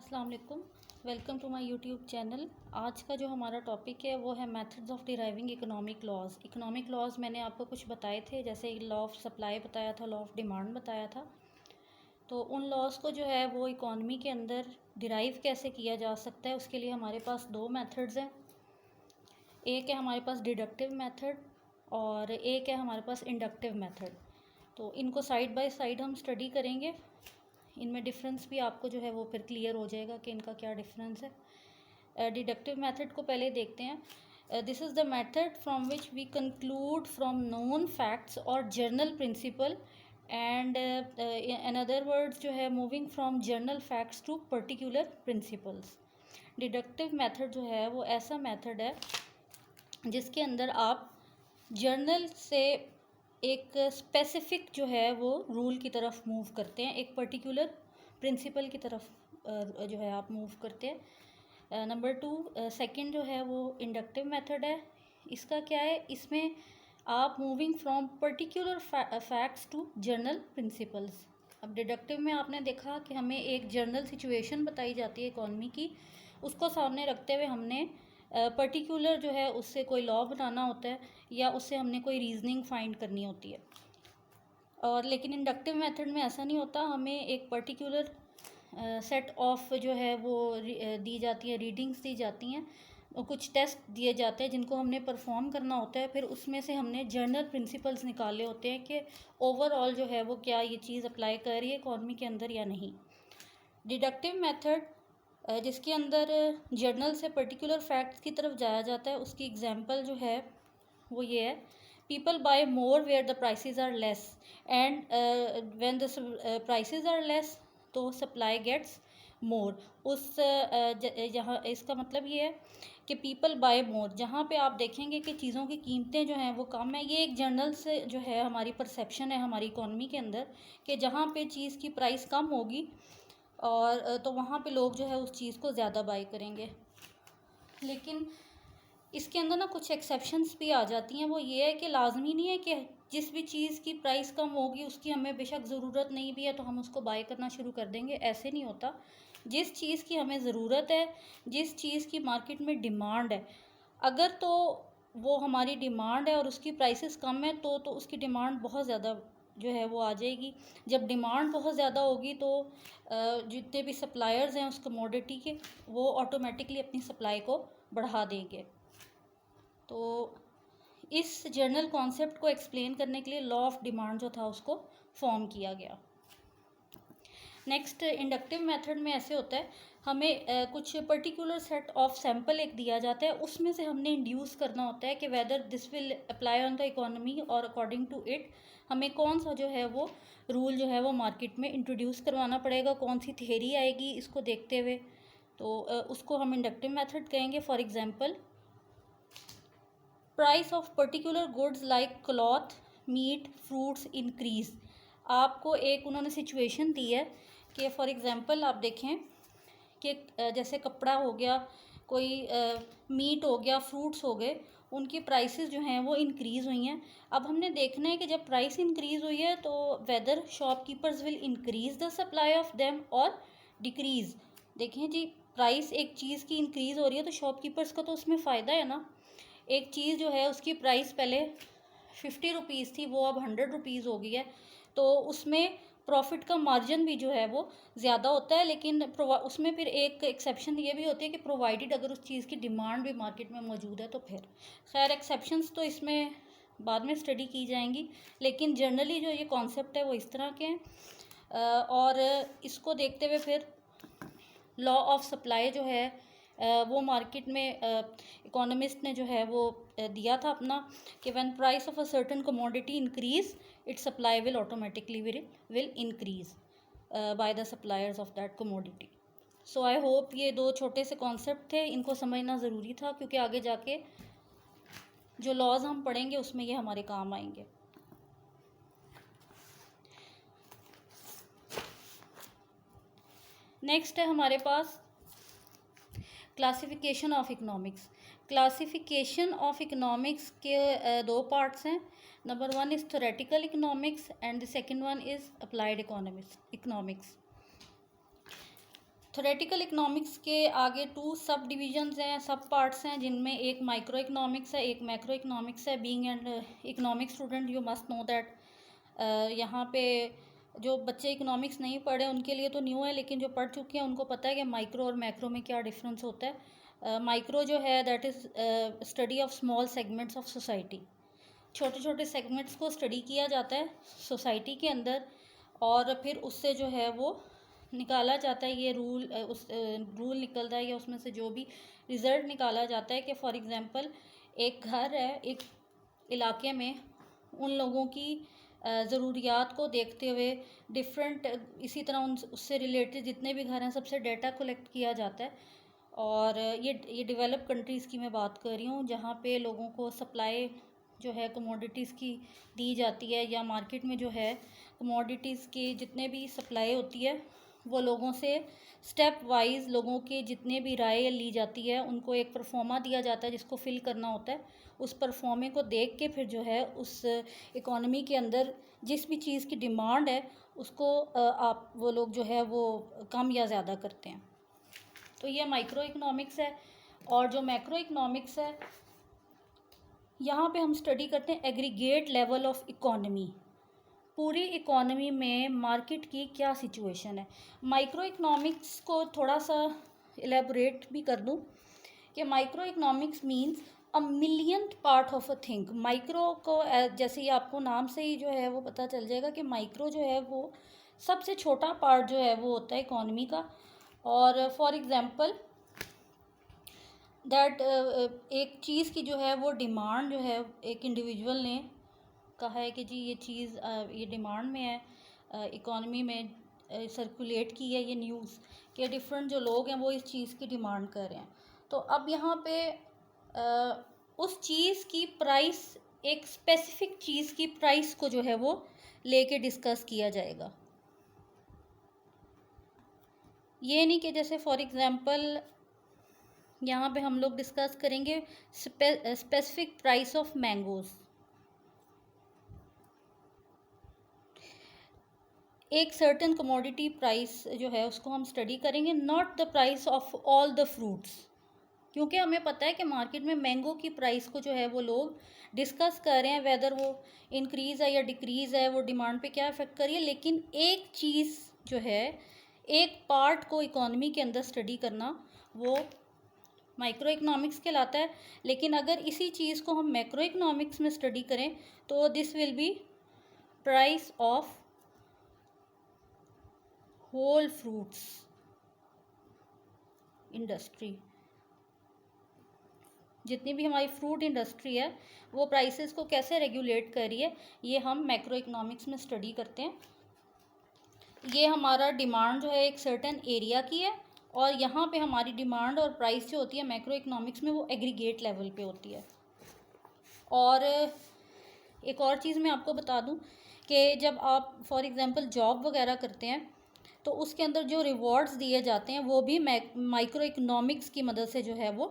अस्सलाम वालेकुम। Welcome to my YouTube channel. आज का जो हमारा टॉपिक है वो है methods of deriving economic laws. Economic laws मैंने आपको कुछ बताए थे, जैसे लॉ ऑफ सप्लाई बताया था, लॉ ऑफ डिमांड बताया था। तो उन लॉज को जो है वो इकोनॉमी के अंदर डिराइव कैसे किया जा सकता है, उसके लिए हमारे पास दो मेथड्स हैं। एक है हमारे पास डिडक्टिव मेथड और एक है हमारे पास इंडक्टिव मेथड। तो इनको साइड बाय साइड हम स्टडी करेंगे। इनमें डिफरेंस भी आपको जो है वो फिर क्लियर हो जाएगा कि इनका क्या डिफरेंस है। डिडक्टिव मेथड को पहले देखते हैं। This is the method from which we conclude from known facts और general principle and in other words जो है moving from general facts to particular principles. Deductive method जो है वो ऐसा मेथड है जिसके अंदर आप जर्नल से एक स्पेसिफिक जो है वो रूल की तरफ मूव करते हैं, एक पर्टिकुलर प्रिंसिपल की तरफ जो है आप मूव करते हैं। नंबर टू, सेकंड जो है वो इंडक्टिव मेथड है। इसका क्या है, इसमें आप moving from particular facts to general principles. अब डिडक्टिव में आपने देखा कि हमें एक जर्नल सिचुएशन बताई जाती है इकॉनमी की, उसको सामने रखते हुए हमने पर्टिकुलर जो है उससे कोई लॉ बनाना होता है या उससे हमने कोई रीजनिंग फाइंड करनी होती है। और लेकिन इंडक्टिव मेथड में ऐसा नहीं होता, हमें एक पर्टिकुलर सेट ऑफ जो है वो दी जाती है, रीडिंग्स दी जाती हैं, कुछ टेस्ट दिए जाते हैं जिनको हमने परफॉर्म करना होता है। फिर उसमें से हमने जर्नल प्रिंसिपल्स निकाले होते हैं कि ओवरऑल जो है वो क्या ये चीज़ अप्लाई कर रही है इकॉनमी के अंदर या नहीं। डिडक्टिव मेथड जिसके अंदर जर्नल से पर्टिकुलर फैक्ट्स की तरफ जाया जाता है, उसकी एग्जांपल जो है वो ये है, people buy more where the prices are less and when the prices are less तो सप्लाई गेट्स मोर। उस यहाँ इसका मतलब ये है कि पीपल बाय मोर, जहाँ पे आप देखेंगे कि चीज़ों की कीमतें जो हैं वो कम है। ये एक जर्नल से जो है हमारी परसेप्शन है हमारी इकॉनमी के अंदर कि जहाँ पे चीज़ की प्राइस कम होगी और तो वहाँ पे लोग जो है उस चीज़ को ज़्यादा बाई करेंगे। लेकिन इसके अंदर ना कुछ एक्सेप्शंस भी आ जाती हैं। वो ये है कि लाजमी नहीं है कि जिस भी चीज़ की प्राइस कम होगी उसकी हमें बेशक ज़रूरत नहीं भी है तो हम उसको बाय करना शुरू कर देंगे, ऐसे नहीं होता। जिस चीज़ की हमें ज़रूरत है, जिस चीज़ की मार्केट में डिमांड है, अगर तो वो हमारी डिमांड है और उसकी प्राइसेस कम है तो उसकी डिमांड बहुत ज़्यादा जो है वो आ जाएगी। जब डिमांड बहुत ज़्यादा होगी तो जितने भी सप्लायर्स हैं उस कमोडिटी के, वो ऑटोमेटिकली अपनी सप्लाई को बढ़ा देंगे। तो इस जर्नल कॉन्सेप्ट को एक्सप्लेन करने के लिए लॉ ऑफ डिमांड जो था उसको फॉर्म किया गया। नेक्स्ट, इंडक्टिव मेथड में ऐसे होता है, हमें कुछ पर्टिकुलर सेट ऑफ सैंपल एक दिया जाता है, उसमें से हमने इंड्यूस करना होता है कि whether this will apply on the economy और अकॉर्डिंग टू इट हमें कौन सा जो है वो रूल जो है वो मार्केट में इंट्रोड्यूस करवाना पड़ेगा, कौन सी थेरी आएगी इसको देखते हुए। तो उसको हम इंडक्टिव मेथड कहेंगे। For example, price of particular goods like cloth, meat, fruits increase. आपको एक उन्होंने सिचुएशन दी है कि फॉर एग्जांपल आप देखें कि जैसे कपड़ा हो गया, कोई मीट हो गया, फ्रूट्स हो गए, उनकी प्राइसेस जो हैं वो इंक्रीज़ हुई हैं। अब हमने देखना है कि जब प्राइस इंक्रीज़ हुई है तो whether shopkeepers will increase the supply of them और डिक्रीज़। देखें जी, प्राइस एक चीज़ की इंक्रीज़ हो रही है तो शॉपकीपर्स का तो उसमें फ़ायदा है ना। एक चीज़ जो है उसकी प्राइस पहले 50 रुपीज़ थी, वो अब 100 रुपीज़ हो गई है, तो उसमें प्रॉफिट का मार्जिन भी जो है वो ज़्यादा होता है। लेकिन उसमें फिर एक एक्सेप्शन ये भी होती है कि प्रोवाइडेड अगर उस चीज़ की डिमांड भी मार्केट में मौजूद है तो फिर। खैर, एक्सेप्शंस तो इसमें बाद में स्टडी की जाएंगी, लेकिन जनरली जो ये कॉन्सेप्ट है वो इस तरह के हैं। और इसको देखते हुए फिर लॉ ऑफ सप्लाई जो है वो मार्केट में इकोनॉमिस्ट ने जो है वो दिया था अपना कि when price of a certain commodity increase it supply will automatically will increase by the suppliers of that commodity. So I hope ये दो छोटे से कॉन्सेप्ट थे, इनको समझना ज़रूरी था क्योंकि आगे जाके जो लॉज हम पढ़ेंगे उसमें ये हमारे काम आएंगे। नेक्स्ट है हमारे पास classification of economics. Classification of economics के दो पार्ट्स हैं। Number one is theoretical economics and the second one is applied economics. Theoretical economics के आगे 2 सब डिविजन्स हैं, सब पार्ट्स हैं, जिनमें एक माइक्रो इकोनॉमिक्स है, एक मैक्रो इकोनॉमिक्स है। Being an economic student you must know that यहाँ पे जो बच्चे इकोनॉमिक्स नहीं पढ़े उनके लिए तो न्यू है, लेकिन जो पढ़ चुके हैं उनको पता है कि माइक्रो और मैक्रो में क्या डिफरेंस होता है। माइक्रो जो है that is study of small segments of society. छोटे छोटे सेगमेंट्स को स्टडी किया जाता है सोसाइटी के अंदर, और फिर उससे जो है वो निकाला जाता है ये रूल निकलता है, या उसमें से जो भी रिज़ल्ट निकाला जाता है कि फॉर एग्ज़ाम्पल एक घर है एक इलाके में, उन लोगों की ज़रूरियात को देखते हुए डिफरेंट इसी तरह उससे रिलेटेड जितने भी घर हैं सबसे डेटा कलेक्ट किया जाता है। और ये डेवलप कंट्रीज़ की मैं बात कर रही हूँ, जहाँ पे लोगों को सप्लाई जो है कमोडिटीज़ की दी जाती है, या मार्केट में जो है कमोडिटीज़ की जितने भी सप्लाई होती है वो लोगों से स्टेप वाइज लोगों के जितने भी राय ली जाती है, उनको एक परफॉर्मा दिया जाता है जिसको फिल करना होता है। उस परफॉर्मे को देख के फिर जो है उस इकॉनमी के अंदर जिस भी चीज़ की डिमांड है उसको आप वो लोग जो है वो कम या ज़्यादा करते हैं। तो ये माइक्रो इकोनॉमिक्स है। और जो मैक्रो इकोनॉमिक्स है, यहाँ पे हम स्टडी करते हैं एग्रीगेट लेवल ऑफ इकोनॉमी, पूरी इकोनॉमी में मार्केट की क्या सिचुएशन है। माइक्रो इकोनॉमिक्स को थोड़ा सा एलेबोरेट भी कर दूँ कि micro economics means a millionth part of a thing. Micro को जैसे ही आपको नाम से ही जो है वो पता चल जाएगा कि माइक्रो जो है वो सबसे छोटा पार्ट जो है वो होता है इकोनॉमी का। और फॉर एग्ज़ाम्पल दैट एक चीज़ की जो है वो डिमांड जो है एक इंडिविजुअल ने कहा है कि जी ये चीज़ ये डिमांड में है, इकॉनमी में सर्कुलेट की है ये न्यूज़ कि डिफरेंट जो लोग हैं वो इस चीज़ की डिमांड कर रहे हैं। तो अब यहाँ पे उस चीज़ की प्राइस, एक स्पेसिफिक चीज़ की प्राइस को जो है वो लेके डिस्कस किया जाएगा। ये नहीं कि जैसे फॉर एग्ज़ाम्पल यहाँ पे हम लोग डिस्कस करेंगे स्पेसिफिक प्राइस ऑफ मैंगोज़। एक सर्टेन कमोडिटी प्राइस जो है उसको हम स्टडी करेंगे, not the price of all the fruits, क्योंकि हमें पता है कि मार्केट में मैंगो की प्राइस को जो है वो लोग डिस्कस कर रहे हैं, वेदर वो इंक्रीज़ है या डिक्रीज़ है, वो डिमांड पे क्या इफ़ेक्ट कर रही है। लेकिन एक चीज़ जो है, एक पार्ट को इकोनॉमी के अंदर स्टडी करना वो माइक्रो इकोनॉमिक्स कहलाता है। लेकिन अगर इसी चीज़ को हम मैक्रो इकोनॉमिक्स में स्टडी करें तो this will be price of whole fruits industry. जितनी भी हमारी फ्रूट इंडस्ट्री है वो प्राइसेस को कैसे रेगुलेट कर रही है, ये हम मैक्रो इकोनॉमिक्स में स्टडी करते हैं। ये हमारा डिमांड जो है एक सर्टेन एरिया की है, और यहाँ पे हमारी डिमांड और प्राइस जो होती है मैक्रो इकोनॉमिक्स में वो एग्रीगेट लेवल पे होती है। और एक और चीज़ मैं आपको बता दूं कि जब आप फॉर एग्ज़ाम्पल जॉब वगैरह करते हैं तो उसके अंदर जो रिवॉर्ड्स दिए जाते हैं वो भी माइक्रो इकोनॉमिक्स की मदद से जो है वो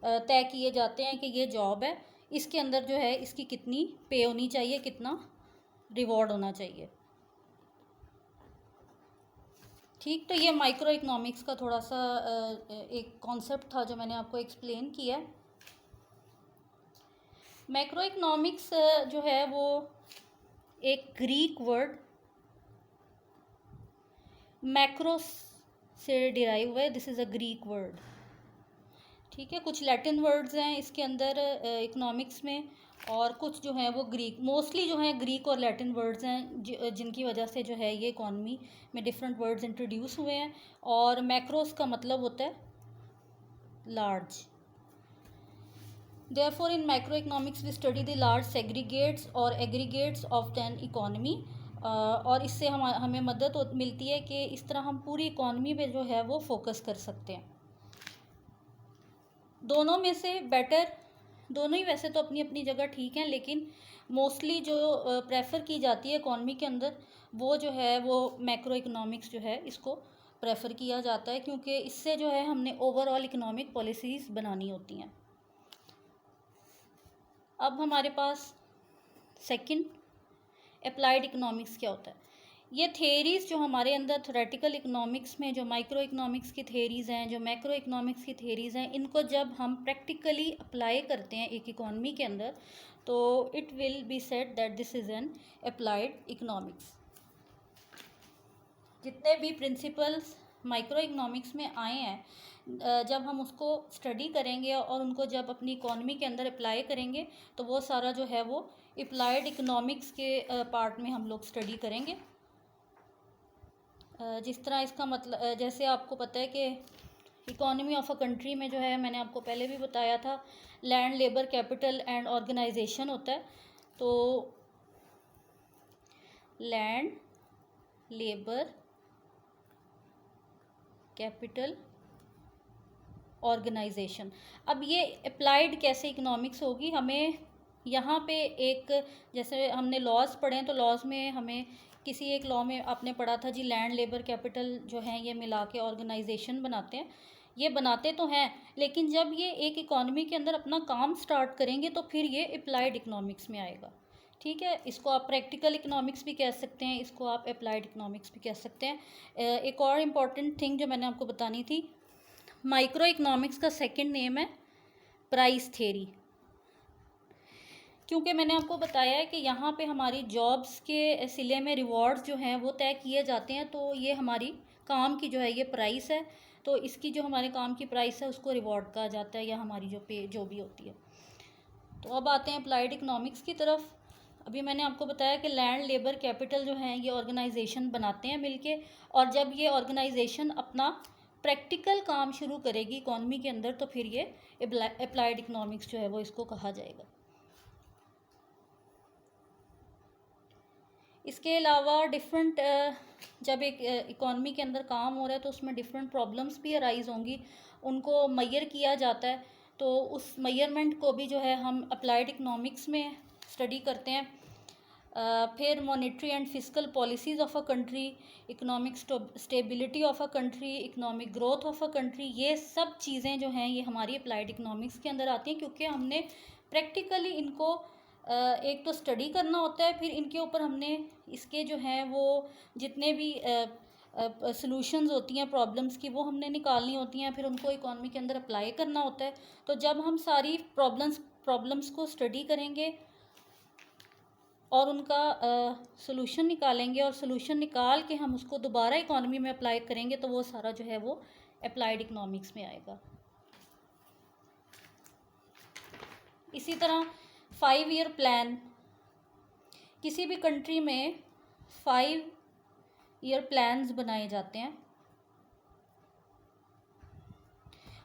तय किए जाते हैं कि ये जॉब है, इसके अंदर जो है इसकी कितनी पे होनी चाहिए, कितना रिवॉर्ड होना चाहिए। ठीक, तो ये माइक्रो इकोनॉमिक्स का थोड़ा सा एक कॉन्सेप्ट था जो मैंने आपको एक्सप्लेन किया। मैक्रो इकोनॉमिक्स जो है वो एक ग्रीक वर्ड मैक्रो से डिराइव हुआ है, this is a Greek word. ठीक है, कुछ लैटिन वर्ड्स हैं इसके अंदर इकोनॉमिक्स में, और कुछ जो हैं वो ग्रीक, मोस्टली जो हैं ग्रीक और लैटिन वर्ड्स हैं जिनकी वजह से जो है ये इकॉनमी में डिफरेंट वर्ड्स इंट्रोड्यूस हुए हैं। और मैक्रोस का मतलब होता है large. Therefore in macro economics we study the large segregates और एग्रीगेट्स ऑफ एन इकॉनमी, और इससे हमें मदद मिलती है कि इस तरह हम पूरी इकॉनमी पे जो है वो फोकस कर सकते हैं। दोनों में से बेटर, दोनों ही वैसे तो अपनी अपनी जगह ठीक हैं, लेकिन मोस्टली जो प्रेफर की जाती है इकॉनमी के अंदर वो जो है वो मैक्रो इकोनॉमिक्स जो है इसको प्रेफर किया जाता है, क्योंकि इससे जो है हमने ओवरऑल इकोनॉमिक पॉलिसीज़ बनानी होती हैं। अब हमारे पास सेकंड अप्लाइड इकोनॉमिक्स क्या होता है। ये थेरीज़ जो हमारे अंदर थ्योरेटिकल इकोनॉमिक्स में जो माइक्रो इकोनॉमिक्स की थेरीज़ हैं, जो मैक्रो इकोनॉमिक्स की थेरीज़ हैं, इनको जब हम प्रैक्टिकली अप्लाई करते हैं एक इकोनॉमी के अंदर, तो it will be said that this is an applied economics. जितने भी प्रिंसिपल्स माइक्रो इकोनॉमिक्स में आए हैं, जब हम उसको स्टडी करेंगे और उनको जब अपनी इकोनॉमी के अंदर अप्लाई करेंगे, तो वो सारा जो है वो अप्लाइड इकोनॉमिक्स के पार्ट में हम लोग स्टडी करेंगे। जिस तरह इसका मतलब, जैसे आपको पता है कि इकोनॉमी ऑफ अ कंट्री में जो है, मैंने आपको पहले भी बताया था, land, labour, capital and organisation होता है। तो लैंड, लेबर, कैपिटल, ऑर्गेनाइजेशन। अब ये अप्लाइड कैसे इकोनॉमिक्स होगी, हमें यहाँ पे एक, जैसे हमने लॉज पढ़े हैं, तो लॉज में हमें किसी एक लॉ में आपने पढ़ा था जी, लैंड, लेबर, कैपिटल जो हैं ये मिला के ऑर्गेनाइजेशन बनाते हैं। ये बनाते तो हैं, लेकिन जब ये एक इकोनॉमी के अंदर अपना काम स्टार्ट करेंगे तो फिर ये अप्लाइड इकोनॉमिक्स में आएगा। ठीक है, इसको आप प्रैक्टिकल इकोनॉमिक्स भी कह सकते हैं, इसको आप अप्लाइड इकोनॉमिक्स भी कह सकते हैं। एक और इम्पॉर्टेंट थिंग जो मैंने आपको बतानी थी, माइक्रो इकोनॉमिक्स का सेकंड नेम है प्राइस थेरी। क्योंकि मैंने आपको बताया है कि यहाँ पे हमारी जॉब्स के सिले में रिवॉर्ड्स जो हैं वो तय किए जाते हैं, तो ये हमारी काम की जो है ये प्राइस है, तो इसकी जो हमारे काम की प्राइस है उसको रिवॉर्ड कहा जाता है, या हमारी जो पे जो भी होती है। तो अब आते हैं अप्लाइड इकोनॉमिक्स की तरफ। अभी मैंने आपको बताया कि लैंड, लेबर, कैपिटल जो हैं ये ऑर्गेनाइजेशन बनाते हैं मिलके, और जब ये ऑर्गेनाइजेशन अपना प्रैक्टिकल काम शुरू करेगी इकोनॉमी के अंदर, तो फिर ये अप्लाइड इकोनॉमिक्स जो है वो इसको कहा जाएगा। इसके अलावा डिफरेंट, जब एक इकोनॉमी के अंदर काम हो रहा है तो उसमें डिफरेंट प्रॉब्लम्स भी अराइज होंगी, उनको मैयर किया जाता है, तो उस मैयरमेंट को भी जो है हम अप्लाइड इकोनॉमिक्स में स्टडी करते हैं। फिर monetary and fiscal policies of a country, economic stability of a country, economic growth of a country, ये सब चीज़ें जो हैं ये हमारी अप्लाइड इकोनॉमिक्स के अंदर आती हैं, क्योंकि हमने प्रैक्टिकली इनको एक तो स्टडी करना होता है, फिर इनके ऊपर हमने इसके जो हैं वो जितने भी सॉल्यूशंस होती हैं प्रॉब्लम्स की, वो हमने निकालनी होती हैं, फिर उनको इकोनॉमी के अंदर अप्लाई करना होता है। तो जब हम सारी प्रॉब्लम्स को स्टडी करेंगे और उनका सॉल्यूशन निकालेंगे, और सॉल्यूशन निकाल के हम उसको दोबारा इकोनॉमी में अप्लाई करेंगे, तो वो सारा जो है वो अप्लाइड इकोनॉमिक्स में आएगा। इसी तरह 5 ईयर प्लान, किसी भी कंट्री में 5 ईयर प्लान्स बनाए जाते हैं,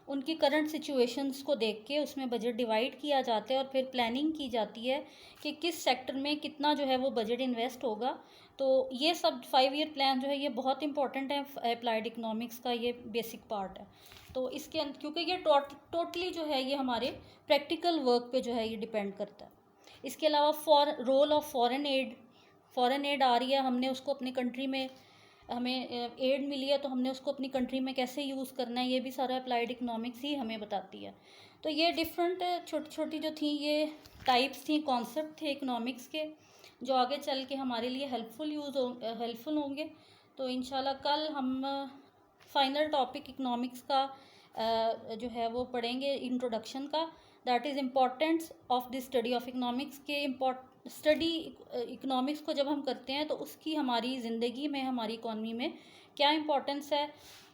उनकी करंट सिचुएशंस को देख के उसमें बजट डिवाइड किया जाता है, और फिर प्लानिंग की जाती है कि किस सेक्टर में कितना जो है वो बजट इन्वेस्ट होगा। तो ये सब 5 ईयर प्लान जो है ये बहुत इंपॉर्टेंट है, अप्लाइड इकोनॉमिक्स का ये बेसिक पार्ट है। तो इसके अंदर क्योंकि ये टोटली जो है ये हमारे प्रैक्टिकल वर्क पे जो है ये डिपेंड करता है। इसके अलावा रोल ऑफ फॉरेन एड आ रही है, हमने उसको अपनी कंट्री में, हमें एड मिली है तो हमने उसको अपनी कंट्री में कैसे यूज़ करना है, ये भी सारा अप्लाइड इकोनॉमिक्स ही हमें बताती है। तो ये डिफरेंट छोटी छोटी जो थी ये टाइप्स थी, कॉन्सेप्ट थे इकोनॉमिक्स के, जो आगे चल के हमारे लिए हेल्पफुल होंगे। तो इंशाल्लाह कल हम फाइनल टॉपिक इकोनॉमिक्स का जो है वो पढ़ेंगे, इंट्रोडक्शन का, that is importance of the study of economics के। स्टडी इकोनॉमिक्स को जब हम करते हैं तो उसकी हमारी ज़िंदगी में, हमारी इकॉनमी में क्या इम्पोर्टेंस है,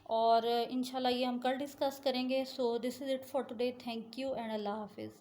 और इंशाल्लाह ये हम कल डिस्कस करेंगे। So this is it for today, thank you and अल्लाह हाफिज़।